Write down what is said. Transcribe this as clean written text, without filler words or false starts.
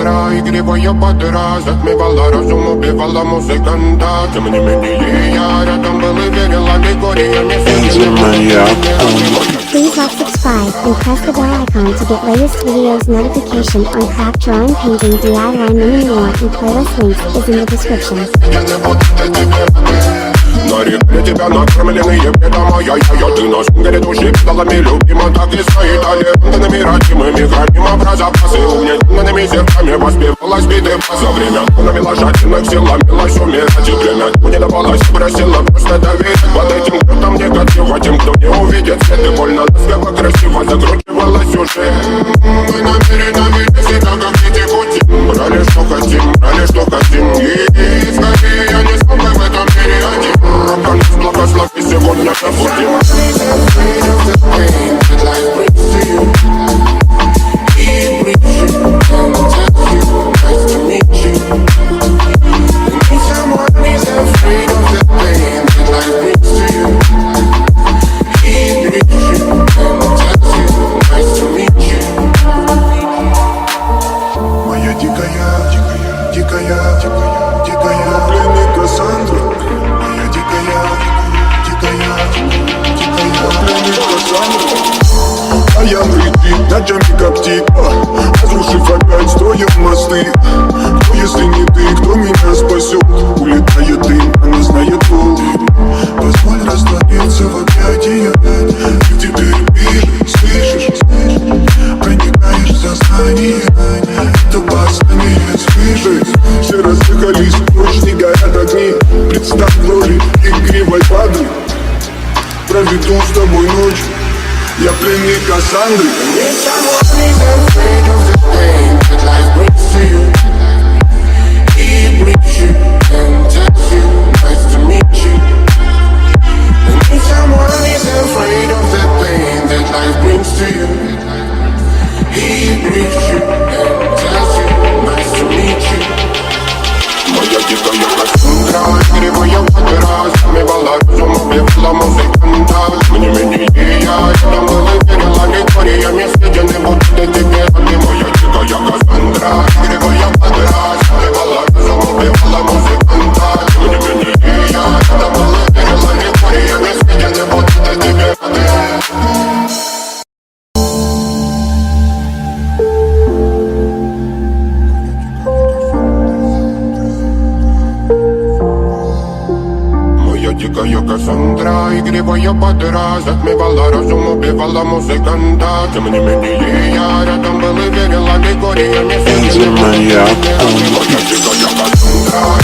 Кассандра, игривая подра, затмевала разум, убивала музыканта. Тем не менее я рядом был и верил аллегориями. Please like, subscribe, and press the bell icon to get latest videos notification on craft drawing, painting, DIY, mini more, and playlist links is in the description. Нарекли тебя накормленные бредом, а я ты на шунгере души педалами любима. Так и стоит аллегорными родимыми храним про запасы угнетенными сердцами воспевалась биты за время. Навела жадных сил, ломилась умирать и племя не давалась, просила просто доверить. Под этим кто-то мне негатива, тем, кто не увидит свет. И больно ласково, красиво закручивалась уже. Мы намеренно себя как дети хотим. Брали что хотим, брали что хотим. И скорее я не смог в этом мире один. Конец благослови сегодня забудем. Ночами коптит, разрушив опять, строим мосты. Кто, если не ты, кто меня спасет? Улетает дым, она знает пол. Позволь раствориться в объятиях. Ты теперь ближе, слышишь? Проникаешь в сознание. Это послание свыше. Все разъехались, ночь не горят огни. Представь в роли игривой падры. Проведу с тобой ночь. Я пленник Кассандры. Моя дикая Кассандра, игривая подра, затмевала разум, убивала музыканта. Тем не менее я рядом был и верил аллегориями. Съедены будто тебе рады. Моя дикая Кассандра, игривая подра, затмевала разум, убивала музыканта. Тем не менее я рядом был и верил аллегориями. Съедены будто тебе рады. Дикая Кассандра, игривая подра, затмевала разум, убивала музыканта. Тем не менее я рядом был и верил аллегориями. Моя дикая Кассандра.